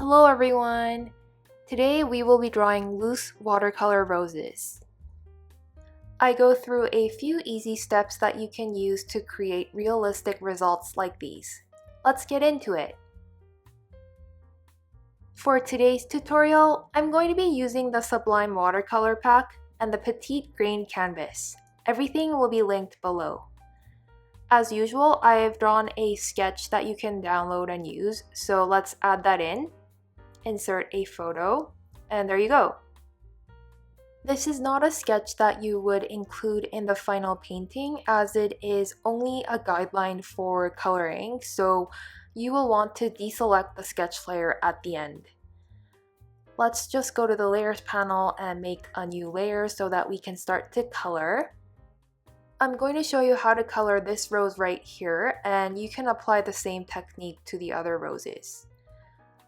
Hello everyone! Today we will be drawing loose watercolor roses. I go through a few easy steps that you can use to create realistic results like these. Let's get into it! For today's tutorial, I'm going to be using the Sublime Watercolor pack and the Petite Grain canvas. Everything will be linked below. As usual, I have drawn a sketch that you can download and use, so let's add that in. Insert a photo, and there you go. This is not a sketch that you would include in the final painting as it is only a guideline for coloring, so you will want to deselect the sketch layer at the end. Let's just go to the layers panel and make a new layer so that we can start to color. I'm going to show you how to color this rose right here, and you can apply the same technique to the other roses.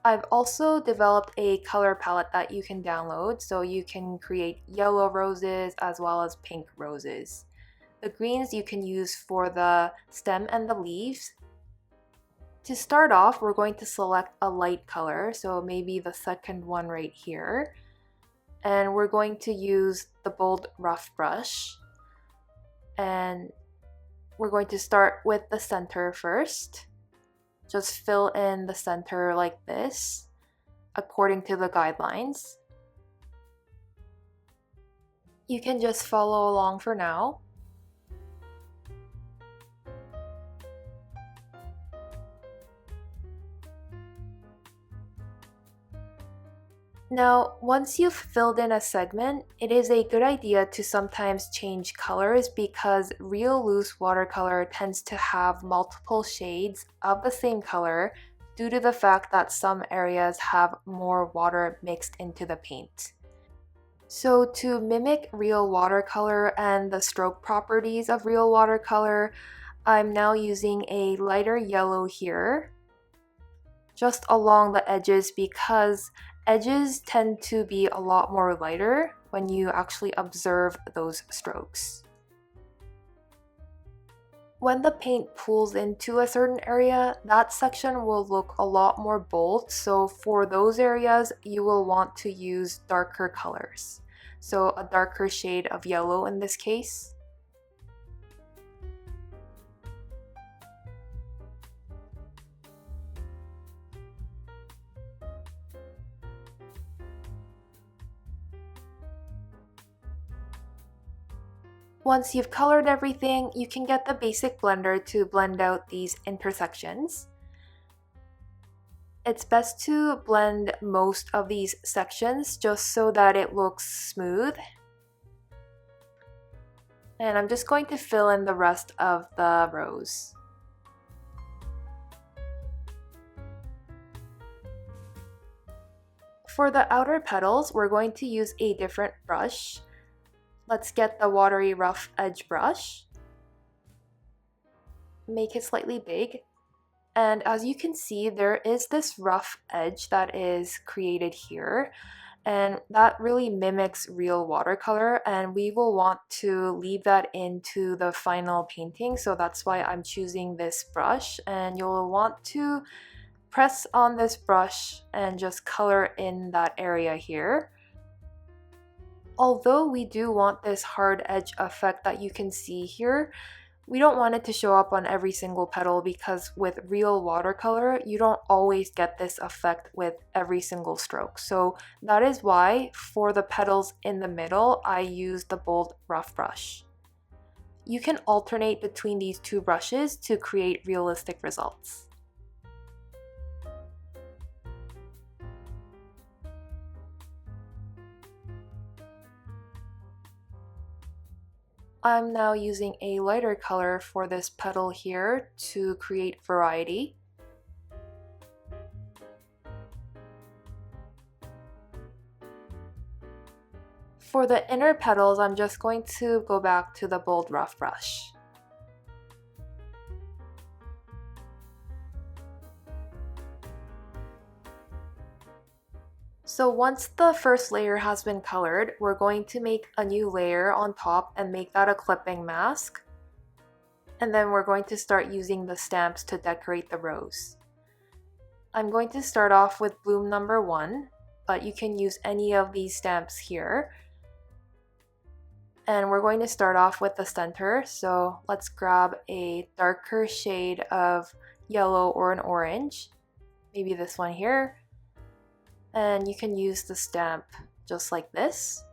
I've also developed a color palette that you can download so you can create yellow roses as well as pink roses. The greens you can use for the stem and the leaves. To start off, we're going to select a light color, so maybe the second one right here. And we're going to use the bold rough brush. And we're going to start with the center first. Just fill in the center like this, according to the guidelines. You can just follow along for now. Now, once you've filled in a segment, it is a good idea to sometimes change colors because real loose watercolor tends to have multiple shades of the same color due to the fact that some areas have more water mixed into the paint. So to mimic real watercolor and the stroke properties of real watercolor, I'm now using a lighter yellow here, just along the edges because edges tend to be a lot more lighter when you actually observe those strokes. When the paint pools into a certain area, that section will look a lot more bold, so for those areas you will want to use darker colors. So a darker shade of yellow in this case. Once you've colored everything, you can get the basic blender to blend out these intersections. It's best to blend most of these sections just so that it looks smooth. And I'm just going to fill in the rest of the rose. For the outer petals, we're going to use a different brush. Let's get the watery rough edge brush. Make it slightly big. And as you can see, there is this rough edge that is created here. And that really mimics real watercolor, and we will want to leave that into the final painting. So that's why I'm choosing this brush, and you'll want to press on this brush and just color in that area here. Although we do want this hard edge effect that you can see here, we don't want it to show up on every single petal because with real watercolor, you don't always get this effect with every single stroke. So that is why for the petals in the middle, I use the bold rough brush. You can alternate between these two brushes to create realistic results. I'm now using a lighter color for this petal here to create variety. For the inner petals, I'm just going to go back to the bold rough brush. So once the first layer has been colored, we're going to make a new layer on top and make that a clipping mask. And then we're going to start using the stamps to decorate the rose. I'm going to start off with bloom number 1, but you can use any of these stamps here. And we're going to start off with the center, so let's grab a darker shade of yellow or an orange, maybe this one here, and you can use the stamp just like this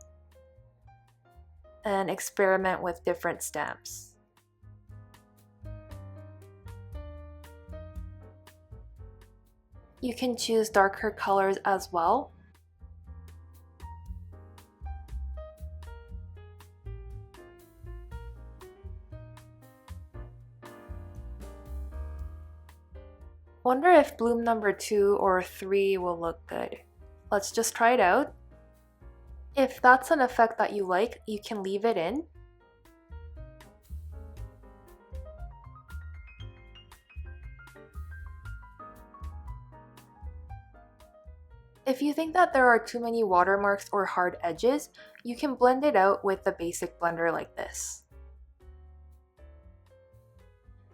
and experiment with different stamps. You can choose darker colors as well. Wonder if bloom number 2 or 3 will look good. Let's just try it out. If that's an effect that you like, you can leave it in. If you think that there are too many watermarks or hard edges, you can blend it out with the basic blender like this.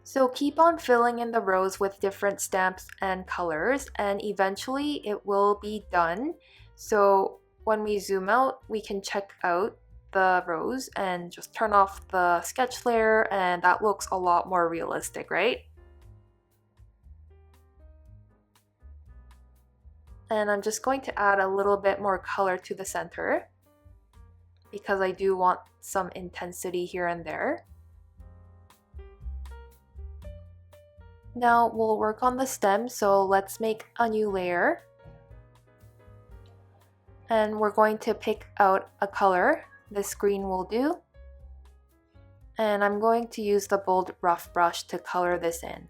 So keep on filling in the rows with different stamps and colors, and eventually it will be done. So when we zoom out, we can check out the rows and just turn off the sketch layer, and that looks a lot more realistic, right? And I'm just going to add a little bit more color to the center because I do want some intensity here and there. Now we'll work on the stem, so let's make a new layer. And we're going to pick out a color. This green will do. And I'm going to use the bold rough brush to color this in.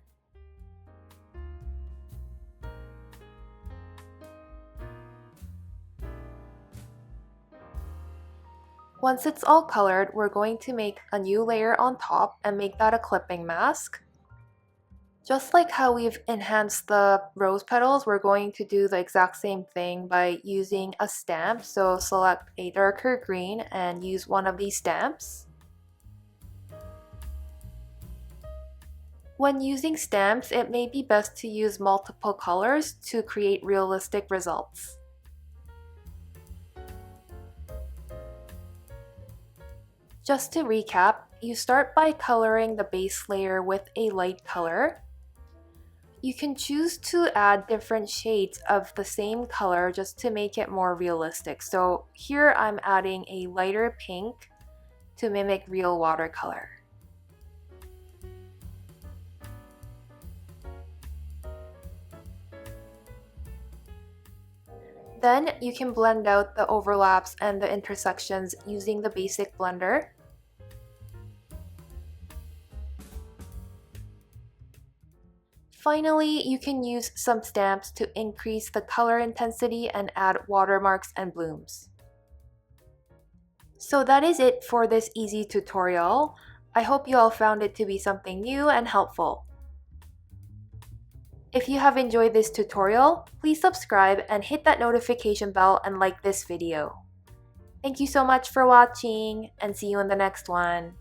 Once it's all colored, we're going to make a new layer on top and make that a clipping mask. Just like how we've enhanced the rose petals, we're going to do the exact same thing by using a stamp. So select a darker green and use one of these stamps. When using stamps, it may be best to use multiple colors to create realistic results. Just to recap, you start by coloring the base layer with a light color. You can choose to add different shades of the same color just to make it more realistic. So here I'm adding a lighter pink to mimic real watercolor. Then you can blend out the overlaps and the intersections using the basic blender. Finally, you can use some stamps to increase the color intensity and add watermarks and blooms. So that is it for this easy tutorial. I hope you all found it to be something new and helpful. If you have enjoyed this tutorial, please subscribe and hit that notification bell and like this video. Thank you so much for watching, and see you in the next one.